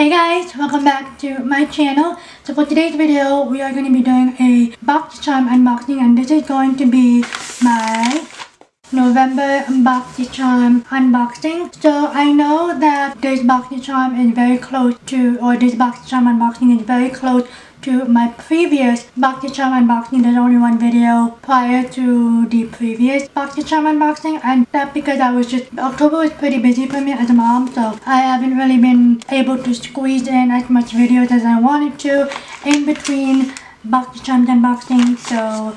Hey guys, welcome back to my channel. So for today's video, we are going to be doing a Boxycharm unboxing, and this is going to be my November Boxycharm unboxing. So I know that this Boxycharm is very close to, or this Boxycharm unboxing is very close to my previous Boxycharm unboxing. There's only one video prior to the previous Boxycharm unboxing, and that's because October was pretty busy for me as a mom, so I haven't really been able to squeeze in as much videos as I wanted to in between Boxycharm unboxing. So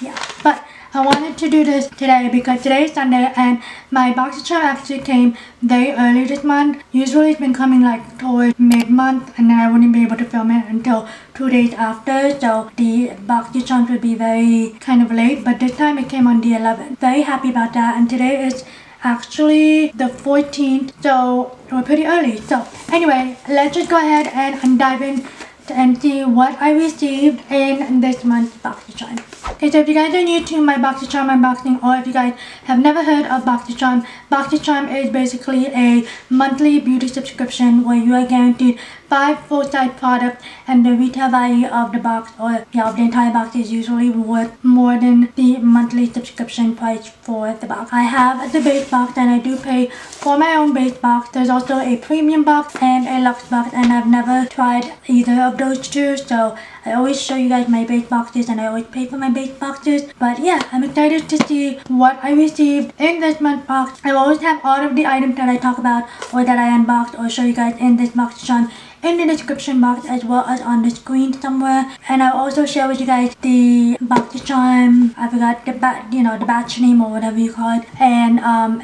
yeah, but I wanted to do this today because today is Sunday and my Boxycharm actually came very early this month. Usually it's been coming like towards mid-month, and then I wouldn't be able to film it until 2 days after, so the Boxycharm would be very kind of late, but this time it came on the 11th. Very happy about that, and today is actually the 14th, so we're pretty early. So anyway, let's just go ahead and dive in and see what I received in this month's Boxycharm. Okay, so if you guys are new to my Boxycharm unboxing, or if you guys have never heard of Boxycharm, Boxycharm is basically a monthly beauty subscription where you are guaranteed 5 full-size products, and the retail value of the box, or of the entire box, is usually worth more than the monthly subscription price for the box. I have the base box, and I do pay for my own base box. There's also a premium box and a luxe box, and I've never tried either of those two, so I always show you guys my base boxes and I always pay for my base boxes. But yeah, I'm excited to see what I received in this month's box. I always have all of the items that I talk about or that I unboxed or show you guys in this Boxycharm in the description box, as well as on the screen somewhere. And I'll also share with you guys the Boxycharm, I forgot the batch name or whatever you call it, and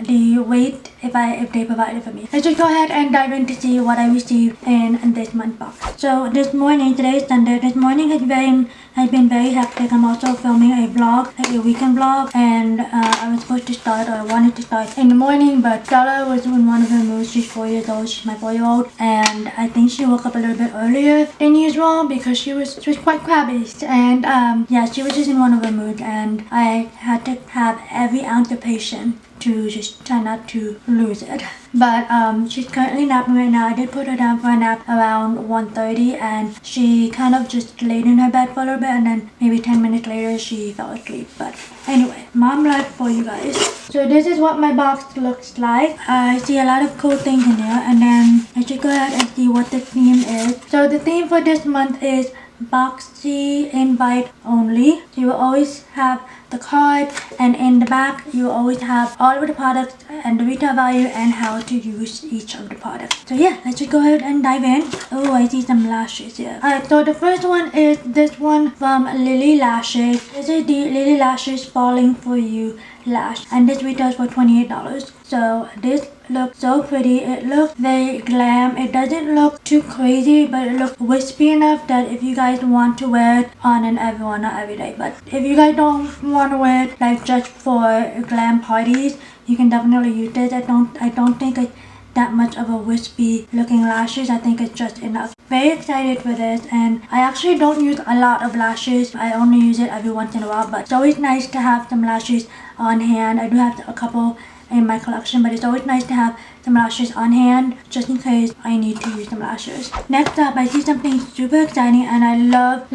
the weight if they provide it for me. Let's just go ahead and dive in to see what I received in this month's box. So this morning, today is Sunday, this morning has been very hectic. I'm also filming a vlog, like a weekend vlog, and I was supposed to start, or I wanted to start in the morning, but Stella was in one of her moods. She's 4 years old, she's my 4-year-old, and I think she woke up a little bit earlier than usual because she was quite crabby, and yeah, she was just in one of her moods, and I had to have every ounce of patience to just try not to lose it. But she's currently napping right now. I did put her down for a nap around 1:30, and she kind of just laid in her bed for a little bit, and then maybe 10 minutes later she fell asleep. But anyway, mom life for you guys. So this is what my box looks like. I see a lot of cool things in here, and then I should go ahead and see what the theme is. So the theme for this month is Boxy invite only. So you will always have the card, and in the back you will always have all of the products and the retail value and how to use each of the products. So yeah, let's just go ahead and dive in. Oh, I see some lashes here. Alright, so the first one is this one from Lilly Lashes. This is the Lilly Lashes Falling For You lash, and this retails for $28. So this looks so pretty. It looks very glam. It doesn't look too crazy, but it looks wispy enough that if you guys want to wear it on and everyone, not every day, but if you guys don't want to wear it like just for glam parties, you can definitely use this. I don't think it's that much of a wispy looking lashes. I think it's just enough. Very excited for this, and I actually don't use a lot of lashes. I only use it every once in a while, but it's always nice to have some lashes on hand. I do have a couple in my collection, but it's always nice to have some lashes on hand just in case I need to use some lashes. Next up, I see something super exciting, and I love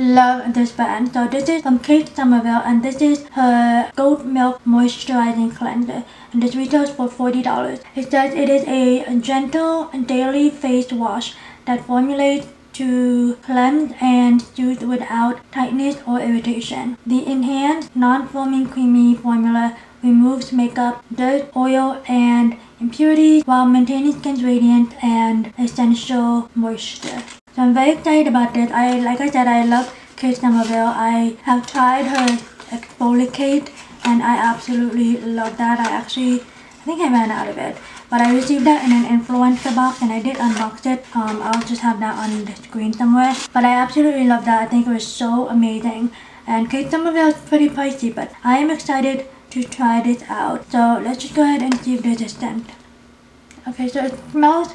this brand. So this is from Kate Somerville, and this is her Goat Milk Moisturizing Cleanser, and this retails for $40. It says it is a gentle daily face wash that formulates to cleanse and soothe without tightness or irritation. The enhanced non-foaming creamy formula removes makeup, dirt, oil, and impurities while maintaining skin's radiance and essential moisture. So I'm very excited about this. Like I said, I love Kate Somerville. I have tried her Exfoliate, and I absolutely love that. I think I ran out of it, but I received that in an influencer box, and I did unbox it. I'll just have that on the screen somewhere, but I absolutely love that. I think it was so amazing, and Kate Somerville is pretty pricey, but I am excited to try this out. So let's just go ahead and see if there's a scent. Okay, so it smells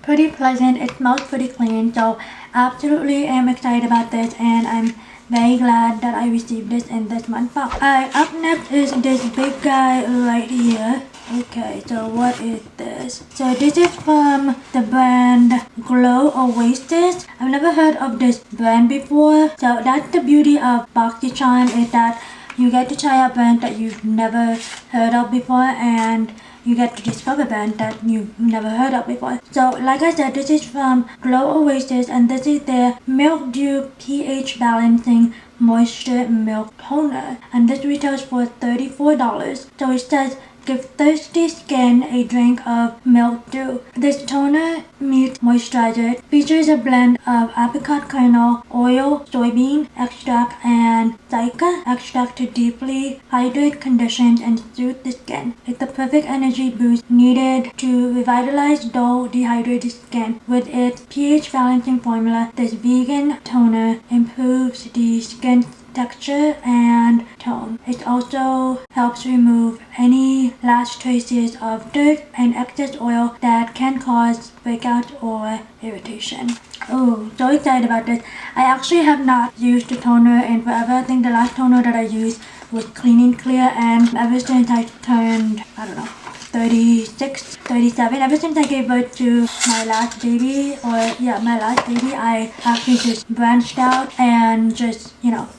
pretty pleasant, it smells pretty clean, so absolutely am excited about this, and I'm very glad that I received this in this month's box. Alright, up next is this big guy right here. Okay, so what is this? So this is from the brand Glow Oasis. I've never heard of this brand before. So that's the beauty of Boxycharm, is that you get to try out brands that you've never heard of before, and you get to discover brands that you've never heard of before. So like I said, this is from Glow Oasis, and this is their Milk Dew pH Balancing Moisture Milk Toner, and this retails for $34. So it says, give thirsty skin a drink of milk dew. This toner meets moisturizer. It features a blend of apricot kernel, oil, soybean extract, and cica extract to deeply hydrate, condition, and soothe the skin. It's the perfect energy boost needed to revitalize dull, dehydrated skin. With its pH balancing formula, this vegan toner improves the skin's texture and tone. It also helps remove any last traces of dirt and excess oil that can cause breakouts or irritation. Oh, so excited about this. I actually have not used the toner in forever. I think the last toner that I used was Clean and Clear, and ever since I turned, I don't know, 36, 37, ever since I gave birth to my last baby, I actually just branched out and just,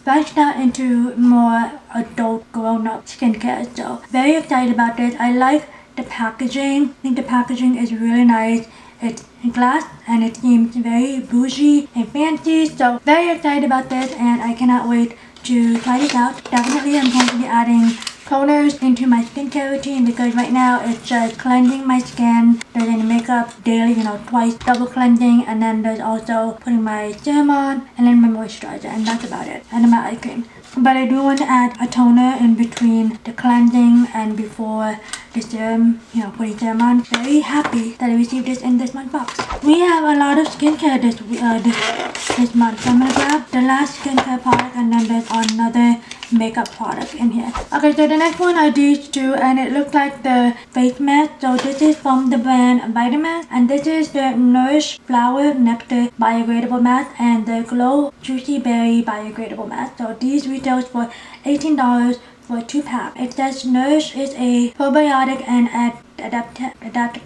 branched out into more adult grown-up skincare. So very excited about this. I like the packaging. I think the packaging is really nice. It's glass and it seems very bougie and fancy. So very excited about this, and I cannot wait to try this out. Definitely I'm going to be adding toners into my skincare routine, because right now it's just cleansing my skin, there's any makeup daily, twice double cleansing, and then there's also putting my serum on and then my moisturizer, and that's about it, and my eye cream. But I do want to add a toner in between the cleansing and before the serum, putting serum on. Very happy that I received this in this month's box. We have a lot of skincare this month. So I'm gonna grab the last skincare product, and then there's another makeup product in here. Okay, so the next one are these two, and it looks like the face mask. So this is from the brand Vitamask, and this is the Nourish Flower Nectar Biodegradable Mask and the Glow Juicy Berry Biodegradable Mask. So these retails for $18 for a 2-pack. It says Nourish is a probiotic and adaptogenic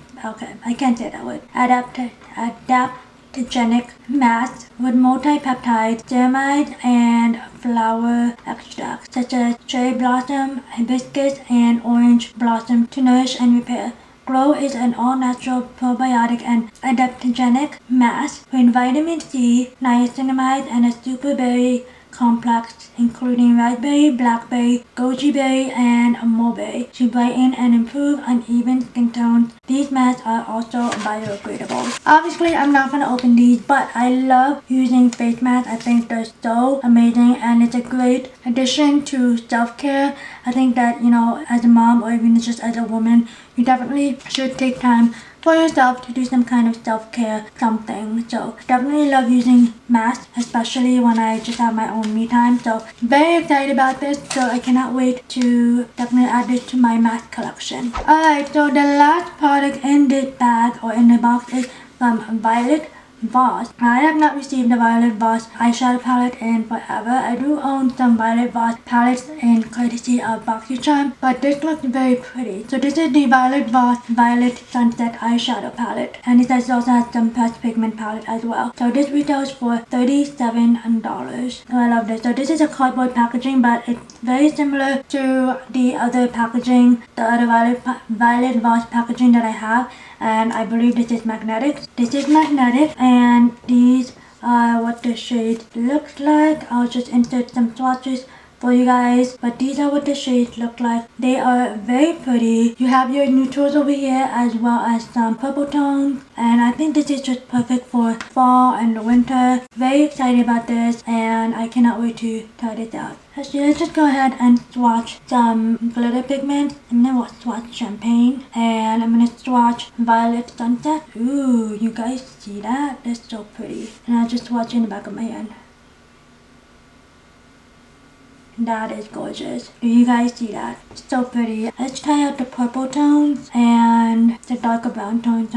mask with multi-peptides, ceramides, and flower extracts such as cherry blossom, hibiscus, and orange blossom to nourish and repair. Glow is an all-natural probiotic and adaptogenic mask with vitamin C, niacinamide, and a super berry complex including raspberry, blackberry, goji berry, and mulberry to brighten and improve uneven skin tones. These masks are also biodegradable. Obviously, I'm not going to open these, but I love using face masks. I think they're so amazing, and it's a great addition to self-care. I think that, as a mom or even just as a woman, you definitely should take time for yourself to do some kind of self-care something. So definitely love using masks, especially when I just have my own me time. So very excited about this, so I cannot wait to definitely add this to my mask collection. Alright, so the last product in this bag or in the box is from Violet Voss. I have not received the Violet Voss eyeshadow palette in forever. I do own some Violet Voss palettes in courtesy of Boxycharm, but this looks very pretty. So this is the Violet Voss Violet Sunset eyeshadow palette, and it also has some pressed pigment palette as well. So this retails for $37. Oh, I love this. So this is a cardboard packaging, but it's very similar to the other packaging, the other Violet Voss packaging that I have, and I believe this is magnetic. This is magnetic, and these are what the shade looks like. I'll just insert some swatches for you guys, but these are what the shades look like. They are very pretty. You have your neutrals over here as well as some purple tones, and I think this is just perfect for fall and winter. Very excited about this, and I cannot wait to try this out. Actually, let's just go ahead and swatch some glitter pigment. I'm gonna swatch champagne, and I'm gonna swatch violet sunset. Ooh, you guys see that? That's so pretty. And I'll just swatch in the back of my hand. That is gorgeous. Do you guys see that? So pretty. Let's try out the purple tones and the darker brown tones.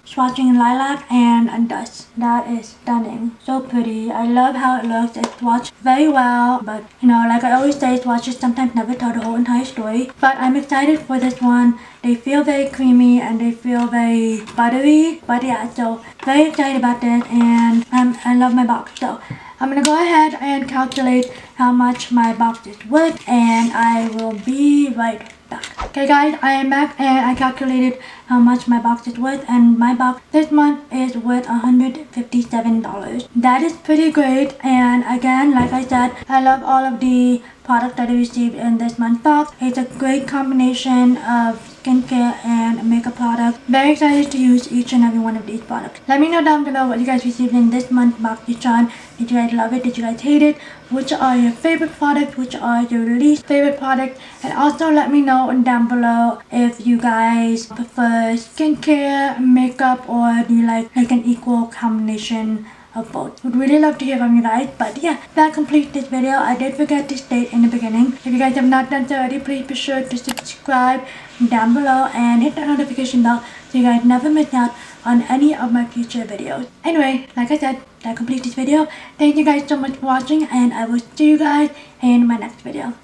swatching lilac and dust. That is stunning. So pretty. I love how it looks. It's swatched very well, but you know, like I always say, swatches sometimes never tell the whole entire story. But I'm excited for this one. They feel very creamy and they feel very buttery. But yeah, so very excited about this, and I love my box. So I'm gonna go ahead and calculate how much my box is worth, and I will be right back. Okay guys, I am back and I calculated how much my box is worth, and my box this month is worth $157. That is pretty great, and again, like I said, I love all of the products that I received in this month's box. It's a great combination of skincare and makeup products. Very excited to use each and every one of these products. Let me know down below what you guys received in this month's Boxycharm. Did you guys love it? Did you guys hate it? Which are your favorite products? Which are your least favorite products? And also let me know down below if you guys prefer skincare, makeup, or do you like an equal combination of both. Would really love to hear from you guys. But yeah, that completes this video. I did forget to state in the beginning, if you guys have not done so already, please be sure to subscribe down below and hit that notification bell so you guys never miss out on any of my future videos. Anyway, like I said, that completes this video. Thank you guys so much for watching, and I will see you guys in my next video.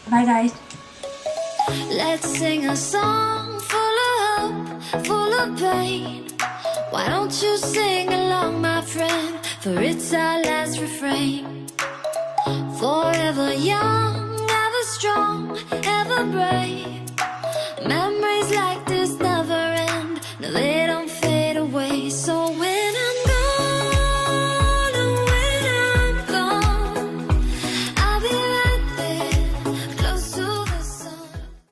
Bye guys. Let's sing a song full of hope, full of pain. Why don't you sing along, my friend, for it's our last refrain. Forever young, ever strong, ever brave. Memories like